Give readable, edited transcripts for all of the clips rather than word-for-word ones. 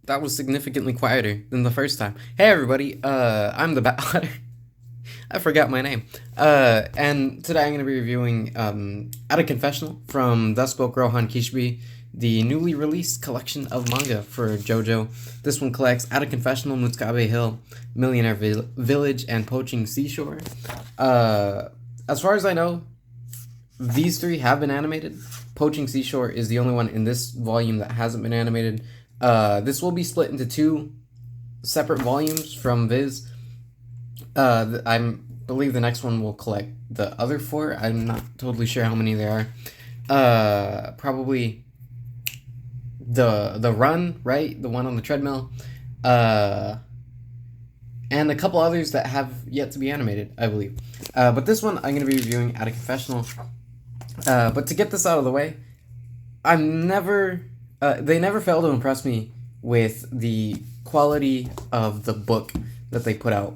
that was significantly quieter than the first time. Hey everybody, I'm the Bat Otter. I forgot my name. And today I'm going to be reviewing At a Confessional from Thus Spoke Rohan Kishibe, the newly released collection of manga for JoJo. This one collects At a Confessional, Mutsukabe Hill, Millionaire Village, and Poaching Seashore. As far as I know, these three have been animated. Poaching Seashore is the only one in this volume that hasn't been animated. This will be split into two separate volumes from Viz. I believe the next one will collect the other four. I'm not totally sure how many there are. Probably the run, right? The one on the treadmill. And a couple others that have yet to be animated, I believe. But this one I'm going to be reviewing At a Confessional. But to get this out of the way, they never fail to impress me with the quality of the book that they put out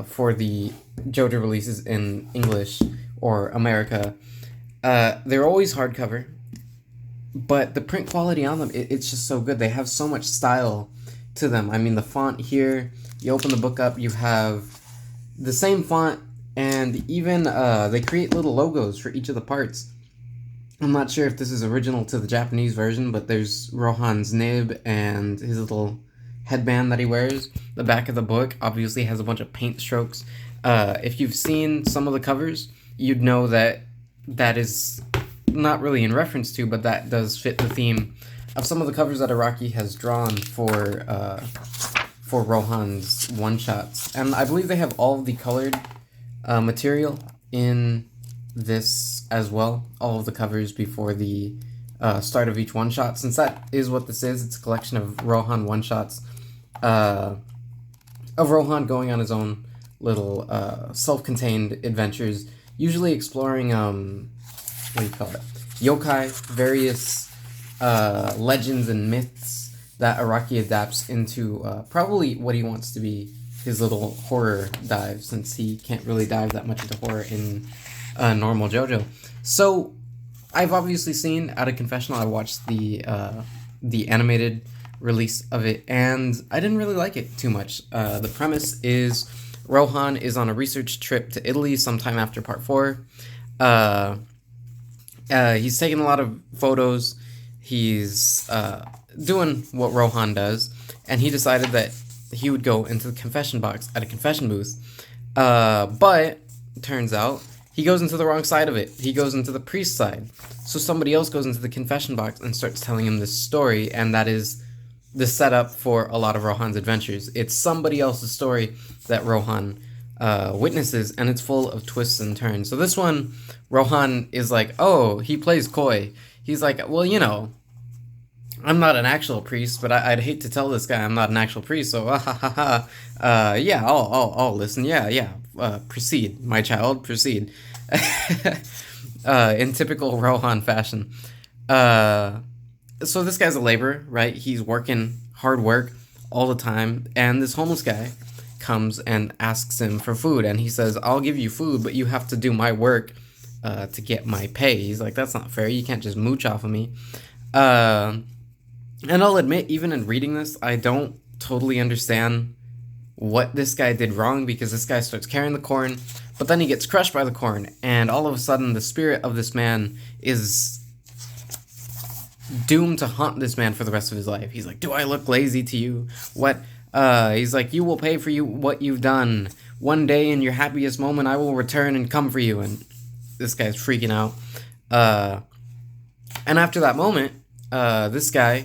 for the JoJo releases in English or America. They're always hardcover, but the print quality on them, it's just so good. They have so much style to them. I mean, the font here, you open the book up, you have the same font, and even they create little logos for each of the parts. I'm not sure if this is original to the Japanese version, but there's Rohan's nib and his little headband that he wears. The back of the book obviously has a bunch of paint strokes. If you've seen some of the covers, you'd know that that is not really in reference to, but that does fit the theme of some of the covers that Araki has drawn for Rohan's one-shots. And I believe they have all of the colored material in this as well, all of the covers before the start of each one-shot. Since that is what this is, it's a collection of Rohan one-shots, of Rohan going on his own little self-contained adventures, usually exploring, what do you call it, yokai, various legends and myths that Araki adapts into probably what he wants to be his little horror dive, since he can't really dive that much into horror in normal JoJo. So I've obviously seen At a Confessional. I watched the animated release of it, and I didn't really like it too much. The premise is Rohan is on a research trip to Italy sometime after part 4. He's taking a lot of photos. He's doing what Rohan does, and he decided that he would go into the confession box at a confession booth. But turns out he goes into the wrong side of it. He goes into the priest side. So somebody else goes into the confession box and starts telling him this story, and that is the setup for a lot of Rohan's adventures. It's somebody else's story that Rohan witnesses, and it's full of twists and turns. So this one, Rohan is like, oh, he plays coy. He's like, well, you know, I'm not an actual priest, but I'd hate to tell this guy I'm not an actual priest, so yeah, I'll listen. Yeah, proceed, my child, proceed. In typical Rohan fashion. So this guy's a laborer, right? He's working hard work all the time, and this homeless guy comes and asks him for food, and he says, I'll give you food, but you have to do my work to get my pay. He's like, that's not fair. You can't just mooch off of me. And I'll admit, even in reading this, I don't totally understand what this guy did wrong, because this guy starts carrying the corn, but then he gets crushed by the corn, and all of a sudden the spirit of this man is doomed to haunt this man for the rest of his life. He's like, do I look lazy to you? What? He's like, you will pay for what you've done. One day in your happiest moment, I will return and come for you. And this guy's freaking out. And after that moment, this guy,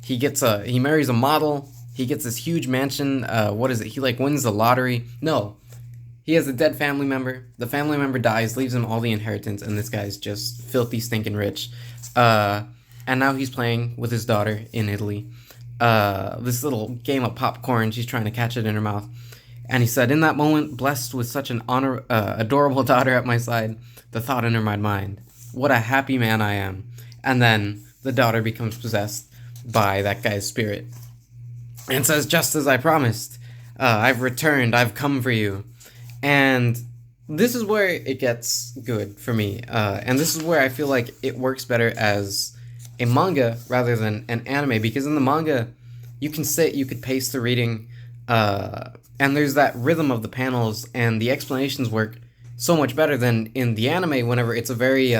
he marries a model. He gets this huge mansion. What is it? He wins the lottery. No, he has a dead family member. The family member dies, leaves him all the inheritance, and this guy's just filthy, stinking rich. And now he's playing with his daughter in Italy. This little game of popcorn, she's trying to catch it in her mouth. And he said, in that moment, blessed with such an adorable daughter at my side, the thought entered my mind, what a happy man I am. And then the daughter becomes possessed by that guy's spirit and says, just as I promised, I've returned, I've come for you. And this is where it gets good for me. And this is where I feel like it works better as a manga rather than an anime, because in the manga, you can sit, you could pace the reading, and there's that rhythm of the panels, and the explanations work so much better than in the anime. Whenever it's a very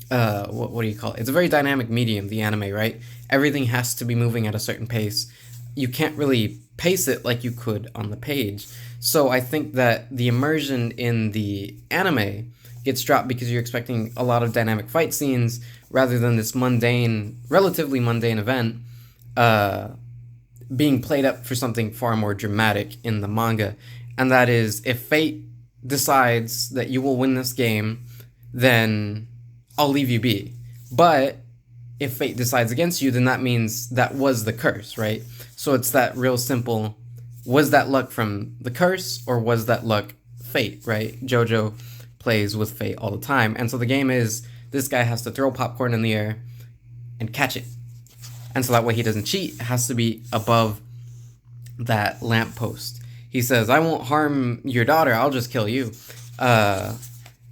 what do you call it? It's a very dynamic medium, the anime, right? Everything has to be moving at a certain pace. You can't really pace it like you could on the page. So I think that the immersion in the anime gets dropped because you're expecting a lot of dynamic fight scenes rather than this mundane, relatively mundane event being played up for something far more dramatic in the manga. And that is, if fate decides that you will win this game, then I'll leave you be. But if fate decides against you, then that means that was the curse, right? So it's that real simple, was that luck from the curse or was that luck fate, right? JoJo plays with fate all the time. And so the game is, this guy has to throw popcorn in the air and catch it. And so that way he doesn't cheat, it has to be above that lamppost. He says, I won't harm your daughter, I'll just kill you.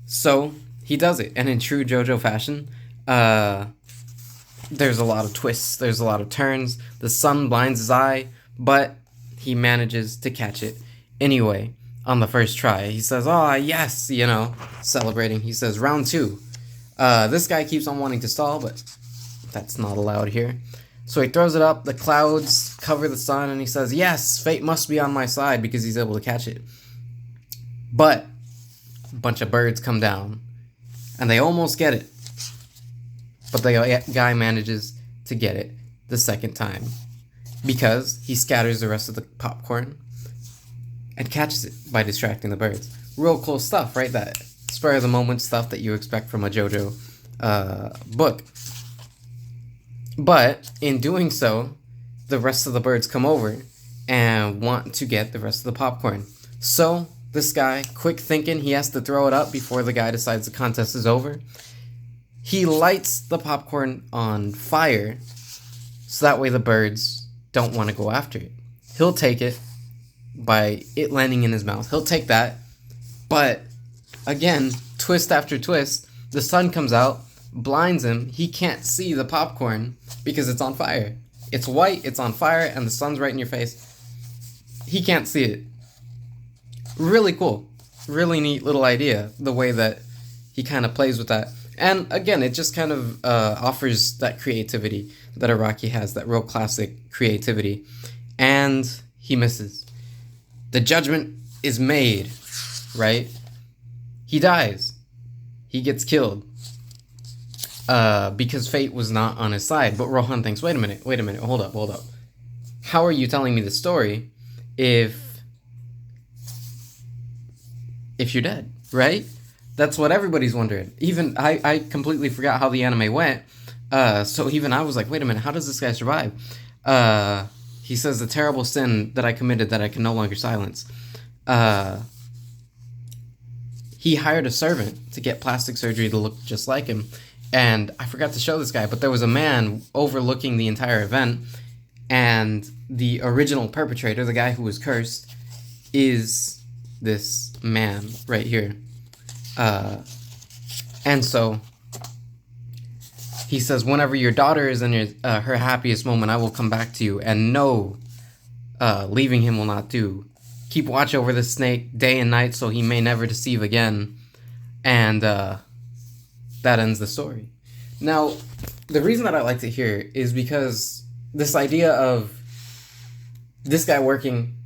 So he does it, and in true JoJo fashion, there's a lot of twists, there's a lot of turns, the sun blinds his eye, but he manages to catch it anyway on the first try. He says, oh yes, you know, celebrating. He says, round 2. This guy keeps on wanting to stall, but that's not allowed here. So he throws it up, the clouds cover the sun, and he says, yes, fate must be on my side, because he's able to catch it. But a bunch of birds come down, and they almost get it. But the guy manages to get it the second time, because he scatters the rest of the popcorn and catches it by distracting the birds. Real cool stuff, right? That spur of the moment stuff that you expect from a JoJo book. But in doing so, the rest of the birds come over and want to get the rest of the popcorn. So this guy, quick thinking, he has to throw it up before the guy decides the contest is over. He lights the popcorn on fire so that way the birds don't want to go after it. He'll take it by it landing in his mouth. He'll take that, but again, twist after twist, the sun comes out, blinds him. He can't see the popcorn because it's on fire. It's white, it's on fire, and the sun's right in your face. He can't see it. Really cool. Really neat little idea, the way that he kind of plays with that. And again, it just kind of offers that creativity that Araki has, that real classic creativity. And he misses. The judgment is made, right? He dies. He gets killed. Because fate was not on his side. But Rohan thinks, wait a minute, hold up. How are you telling me the story if you're dead, right? That's what everybody's wondering. Even I completely forgot how the anime went. So even I was like, wait a minute, how does this guy survive? He says, the terrible sin that I committed that I can no longer silence. He hired a servant to get plastic surgery to look just like him. And I forgot to show this guy, but there was a man overlooking the entire event. And the original perpetrator, the guy who was cursed, is this man right here. And so he says, whenever your daughter is in her happiest moment, I will come back to you. And no, leaving him will not do. Keep watch over the snake day and night so he may never deceive again. And that ends the story. Now, the reason that I liked it here is because this idea of this guy working,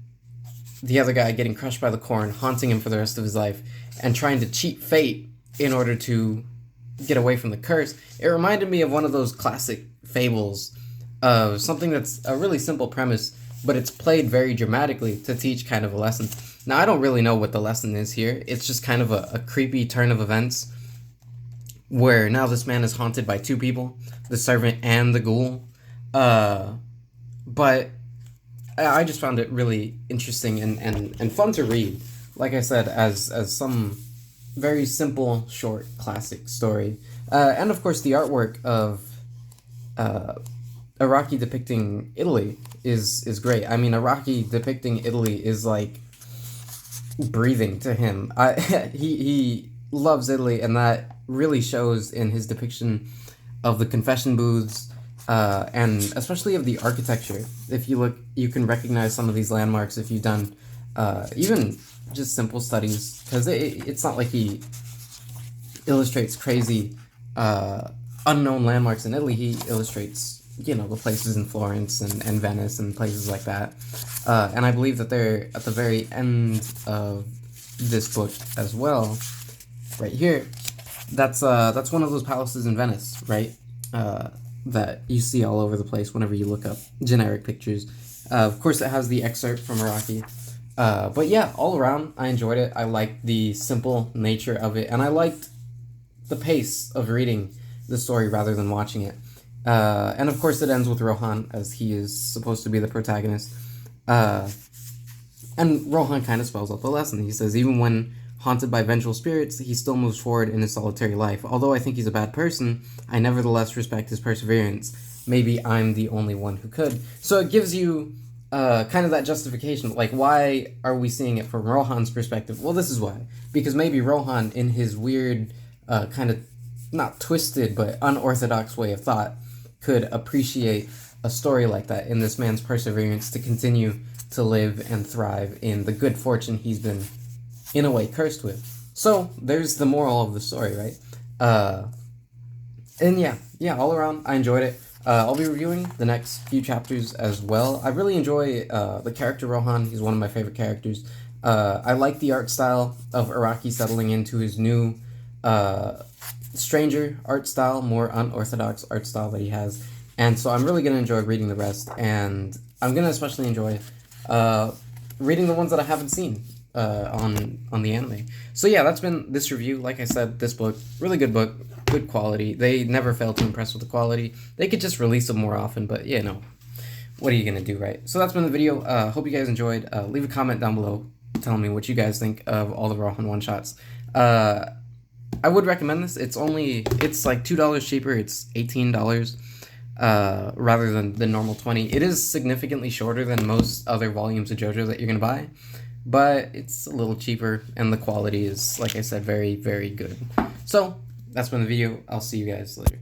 the other guy getting crushed by the corn, haunting him for the rest of his life, and trying to cheat fate in order to get away from the curse, it reminded me of one of those classic fables of something that's a really simple premise, but it's played very dramatically to teach kind of a lesson. Now, I don't really know what the lesson is here. It's just kind of a creepy turn of events where now this man is haunted by two people, the servant and the ghoul. But I just found it really interesting and fun to read. Like I said, as some very simple, short, classic story. And of course, the artwork of Araki depicting Italy is great. I mean, Araki depicting Italy is like breathing to him. He loves Italy, and that really shows in his depiction of the confession booths and especially of the architecture. If you look, you can recognize some of these landmarks if you've done even just simple studies, because it's not like he illustrates crazy unknown landmarks in Italy. He illustrates, you know, the places in Florence and Venice and places like that. And I believe that they're at the very end of this book as well, right here. That's one of those palaces in Venice, right? That you see all over the place whenever you look up generic pictures. Of course, it has the excerpt from Iraqi. But yeah, all around, I enjoyed it. I liked the simple nature of it, and I liked the pace of reading the story rather than watching it. And of course, it ends with Rohan, as he is supposed to be the protagonist. And Rohan kind of spells out the lesson. He says, even when haunted by vengeful spirits, he still moves forward in his solitary life. Although I think he's a bad person, I nevertheless respect his perseverance. Maybe I'm the only one who could. So it gives you kind of that justification. Like, why are we seeing it from Rohan's perspective? Well, this is why. Because maybe Rohan, in his weird, kind of, not twisted, but unorthodox way of thought, could appreciate a story like that in this man's perseverance to continue to live and thrive in the good fortune he's been, in a way, cursed with. So, there's the moral of the story, right? And yeah, all around, I enjoyed it. I'll be reviewing the next few chapters as well. I really enjoy the character Rohan. He's one of my favorite characters. I like the art style of Iraqi settling into his new, stranger art style, more unorthodox art style that he has. And so I'm really going to enjoy reading the rest, and I'm going to especially enjoy reading the ones that I haven't seen on the anime. So yeah, that's been this review. Like I said, this book, really good book, good quality. They never fail to impress with the quality. They could just release them more often, but you know, what are you going to do, right? So that's been the video. Hope you guys enjoyed. Leave a comment down below telling me what you guys think of all the Rohan one-shots. I would recommend this. It's like $2 cheaper. It's $18 rather than the normal 20. It is significantly shorter than most other volumes of JoJo that you're going to buy, but it's a little cheaper, and the quality is, like I said, very, very good. So that's been the video. I'll see you guys later.